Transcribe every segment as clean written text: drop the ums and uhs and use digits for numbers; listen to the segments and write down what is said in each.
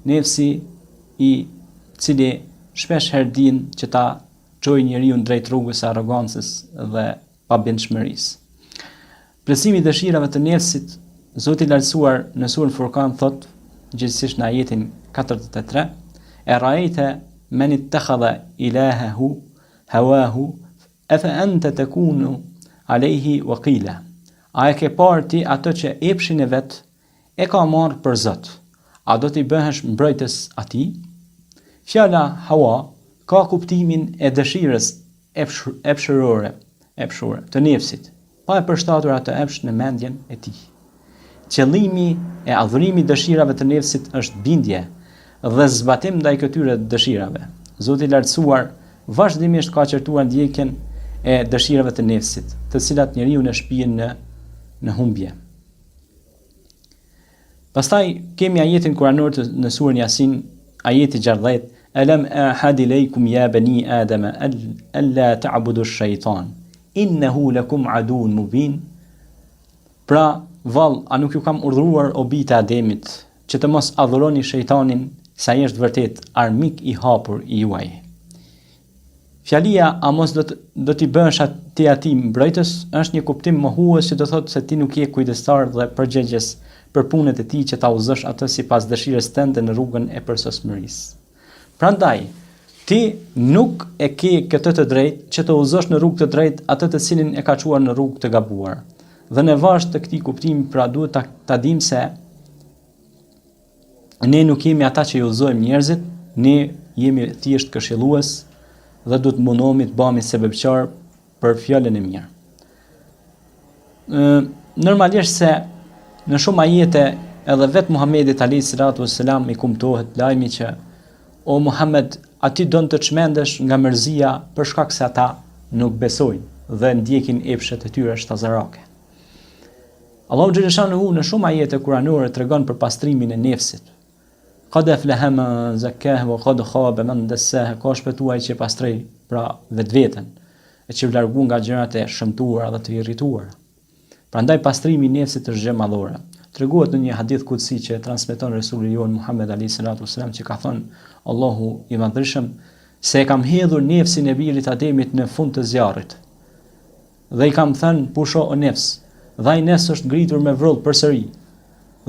Nefsi i cili shpesh herë din që ta çojë njeriu drejt rrugës së arrogancës dhe pabindshmërisë. Plotësimi i dëshirave të nefsit, Zoti i Lartësuar në surën Furqan thot, gjithsesi në ajetin 43, e ra'aita man ittakhadha ilahahu hawahu afa anta takunu alayhi waqila. A e ke parë ti ato që epshin e vet e ka marrë për Zot? A do t'i bëhesh mbrojtës atij? Fjala hawa ka kuptimin e dëshirës epshërore të nefsit, pa e përshtatur atë epsh në mendjen e tij. Qëllimi e adhurimi dëshirave të nefsit është bindje dhe zbatim ndaj këtyre dëshirave. Zoti i Lartësuar vazhdimisht ka qortuar ndjekjen e dëshirave të nefsit, të cilat njeriu e shpihen në humbje. Pastaj kemi ajetin kuranor në surën Yasin, ajeti 60, Alam ahad ilaykum ya bani Adama alla ta'budu ash-shaytan innahu lakum aduwwun mubin. Pra, vallë, a nuk ju kam urdhëruar o bijtë e Ademit që të mos adhuroni shejtanin, sa ai është vërtet armik i hapur i juaj. Fjalia a mos do t'i bësh atij mbrojtës është një kuptim mohues që do thotë se ti nuk je kujdestar dhe përgjegjës për punët e tij që ta udhëzosh atë sipas dëshirës tënde në rrugën e përsosmërisë. Prandaj, ti nuk e ke këtë të drejtë që të udhëzosh në rrugë të drejtë atë të cilin e ka çuar në rrugë të gabuar. Dhe në vazhdim të këtij kuptimi, pra duhet ta dimë se ne nuk jemi ata që i udhëzojmë njerëzit, ne jemi thjesht këshillues dhe duhet mundohemi të bëhemi sebebçar për fjalën e mirë. Normalisht se në shumë ajete edhe vetë Muhamedit alayhis salatu wassalam i kumtohet lajmi që o Muhammed, ati don të çmendesh nga mërzia për shkak se ata nuk besojnë dhe ndjekin epshet e tyre shtazarake. Allahu xhaleshanuhu në shumë ajete kuranore tregon për pastrimin e nefsit. Qad aflaha man zakkaha wa qad khaba man dassaha, ka shpëtuar ai që pastroi pra vetveten, e që largu nga gjërat e shëmtuara dhe të irrituara. Prandaj pastrimi i nefsit është gjë madhore. Treguohet në një hadith kutsi që transmeton Resulullah jon Muhammed alayhis salatu wasalam që ka thënë Allahu i madhërisëm se e kam hedhur nefsin e birit Ademit në fund të zjarrit. Dhe i kam thënë pusho o nefs, dhe ai nefs është ngritur me vrull përsëri.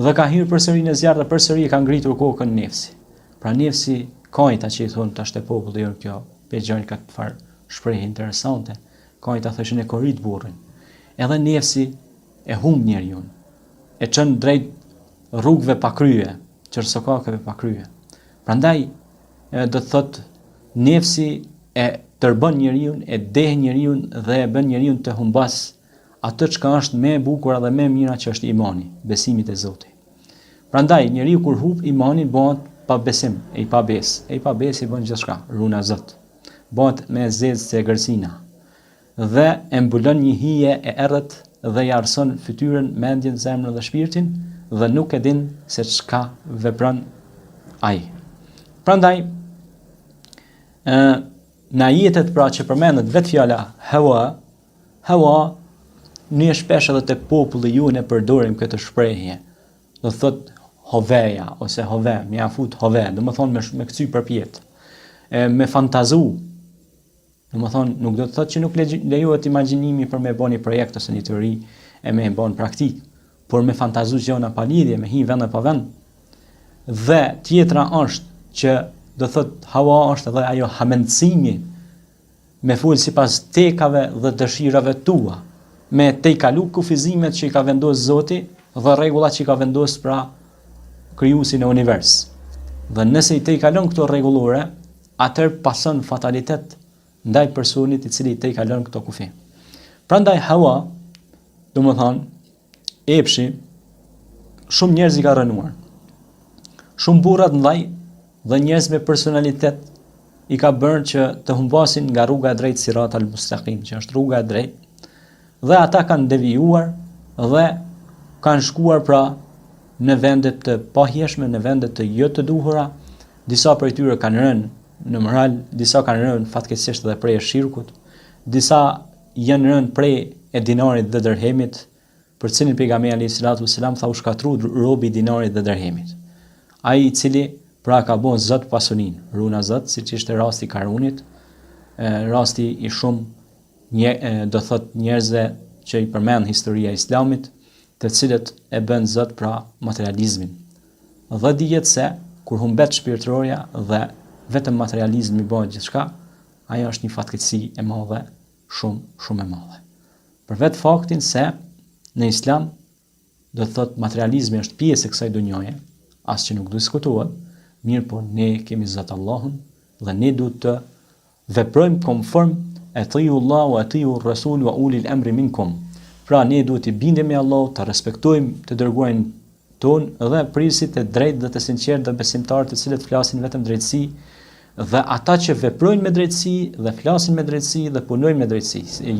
Dhe ka hyrë përsëri në zjarr dhe përsëri ka ngritur kokën nefsi. Pra nefsi kajta që i thonë tash te populli jon kjo, pe gjën këtë far shprehje interesante. Kajta thoshin e korrit burrin. Edhe nefsi e humb njeriu. E çon drejt rrugëve pa krye, çersokakeve pa krye. Prandaj do të thotë nefsi e tërbën njeriu, e deh njeriu dhe e bën njeriu të humbas atë çka është më e bukur dhe më e mira që është imani, besimi te Zoti. Prandaj njeriu kur humb imanin bëhet pa besim, e pa besë, e pa besë bën gjithçka, runa Zot. Bëhet me zezë se gërsina. Dhe e mbulon një hije e errët dhe i arson fytyrën, mendjen, zemrën dhe shpirtin dhe nuk e din se çka vepron ai. Prandaj në ajetet pra që përmendet vetë fjala hawa ne shpesh edhe te populli ju ne përdorim këtë shprehje. Do thot hoveja ose hove, më afut hove, do të thonë me kcy përpjet. Me fantazu. Do të thonë nuk do të thotë që nuk lejohet imagjinimi për me bëni projekt ose një teori e me bën praktik, por me fantazu gjëna pa lidhje, me hi vend pa vend. Dhe tjetra është që do thot hawa është edhe ajo hamendësimi me fol sipas tekave dhe dëshirave tua, me te kalu kufizimet që i ka vendosur Zoti dhe rregullat që i ka vendosur pra krijuesi në univers. Dhe nëse i te kalon këto rregullore, atëherë pason fatalitet ndaj personit i cili i te kalon këto kufi. Prandaj hawa, do të thonë, epshi shumë njerëz i ka rënuar. Shumë burra të ndaj dhe njerëz me personalitet i ka bërë që të humbasin nga rruga e drejtë Sirat al-Mustaqim, që është rruga e drejtë, dhe ata kanë devijuar dhe kanë shkuar pra në vendet të pahjeshme, në vendet të jo të duhura. Disa prej tyre kanë rënë në moral, disa kanë rënë fatkeqësisht edhe prej shirkut, disa janë rënë prej e dinarit dhe dirhemit, për cilin pejgamberi alayhis salatu wasalam tha u shkatru robi i dinarit dhe dirhemit. Ai i cili pra ka bon Zot pasunin, runa Zot, siç ishte rasti i Karunit, rasti i shumë do thot njerëzve që i përmend historia e Islamit, të cilët e bën Zot pra materializmin. Dhe dihet se kur humbet shpirtëroria dhe vetëm materializmi bëhet gjithçka, ajo është një fatkeqësi e madhe, shumë e madhe. Për vetë faktin se në Islam do të thot materializmi është pjesë e kësaj dunjoje, as që nuk diskutohet, mirë po ne kemi Zot Allahun dhe ne duhet të veprojmë konform atiu Allah wa atiu Rasul wa ulil amri minkum. Pra ne duhet të bindemi Allahut, të respektojmë të dërguarin ton dhe prisit e drejtë dhe të sinqertë dhe besimtarë të cilët flasin vetëm drejtësi dhe ata që veprojnë me drejtësi dhe flasin me drejtësi dhe punojnë me drejtësi.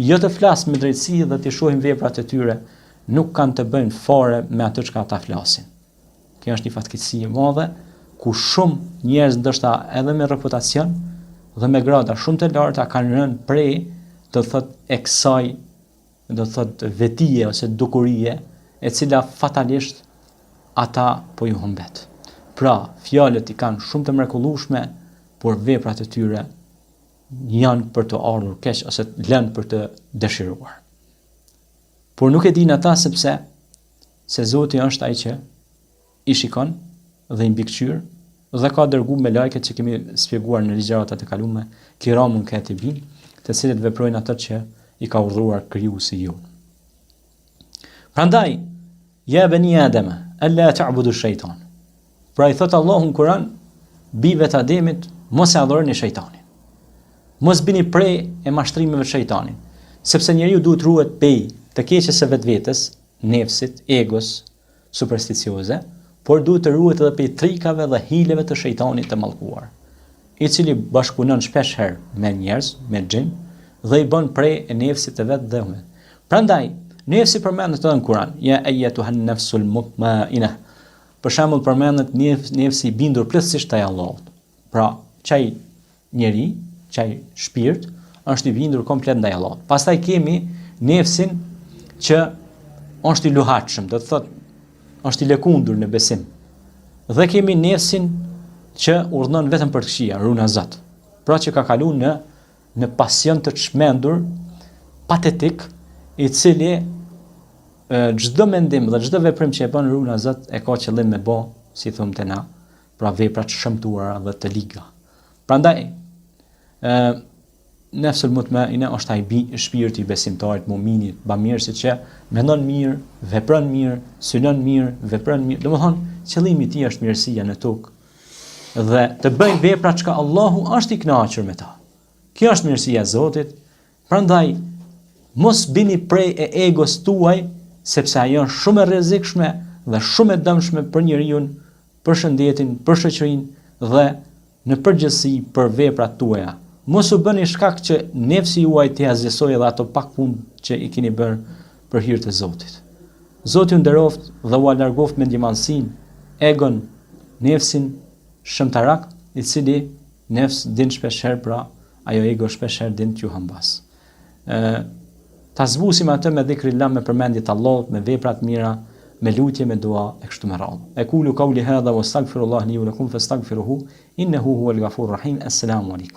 Jo të flasin me drejtësi dhe të shohin veprat e tyre, nuk kanë të bëjnë fare me atë çka ata flasin. Kjo është një fatkeqësi e madhe ku shumë njerëz ndoshta edhe me reputacion dhe me grada shumë të larta kanë rënë prej do thot e kësaj do thot vetie ose dukurie e cila fatalisht ata po ju humbet. Pra, fjalët i kanë shumë të mrekullueshme, por veprat e tyre janë për të ardhur keq ose lënë për të dëshiruar. Por nuk e dinë ata sepse se Zoti është ai që i shikon dhe i mbikëqyr dhe ka dërguar me lajket që kemi shpjeguar në ligjëratat e kaluara, kiramun katibin, të cilët veprojnë atë që i ka urdhëruar krijuesi ju. Prandaj, ja bani Adem, alla ta'budu shejtan. Pra i thot Allahu në Kur'an, bijve të Ademit, mos e adhuroni shejtanin. Mos bini prej e mashtrimeve të shejtanit, sepse njeriu duhet ruhet pej të keqes së vetvetes, nefsit, egos, supersticioze, por duhet të ruhet edhe pej trikave dhe hileve të shejtanit të mallkuar, i cili bashkëpunon shpesh herë me njerëz, me xhin, dhe i bën prej e nefsit të vet dhe humbet. Prandaj, nefsi përmendet edhe në Kur'an, ja ayyatuhan nafsul mutma'inah. Për shembull përmendet nefsi i bindur plotësisht te Allahut. Pra, çaj njeri, çaj shpirt është i bindur komplet ndaj Allahut. Pastaj kemi nefsin që është i luhatshëm, do të thotë është i lëkundur në besim. Dhe kemi nefsin që urdhnon vetëm për të këqija, runa Zot. Pra që ka kaluar në pasion të çmendur, patetik, i cili çdo mendim dhe çdo veprim që e bën runa Zot e ka qëllim me bë, si thumte na, pra vepra të shëmtuara dhe të liga. Prandaj nefsul mutmaina është ai shpirti i besimtarit, mu'minit, bamirësit që mendon mirë, vepron mirë, synon mirë, vepron mirë. Domethënë, qëllimi i tij është mirësia në tokë dhe të bëjë vepra që Allahu është i kënaqur me ta. Kjo është mirësia e Zotit. Prandaj mos bini prej e egos tuaj, sepse ajo është shumë e rrezikshme dhe shumë e dëmshme për njeriu, për shëndetin, për shoqërinë dhe në përgjithësi për veprat tuaja. Mos u bëni shkak që nefsi juaj të azhësojë edhe ato pak punë që i keni bërë për hir të Zotit. Zoti ju nderoft dhe u largoft me ndjemallsinë, egon, nefsin shëmtarak, i cili nefs din shpeshherë, pra ajo ego shpeshherë din t'ju hambas. Ta zbusim atë me dhikrillah, me përmendje të Allahut, me vepra të mira, me lutje, me dua e kështu me radhë. Aqulu qawli hadha wastaghfirullaha li wa lakum fastaghfiruhu innahu huwal ghafurur rahim. Assalamu alaikum.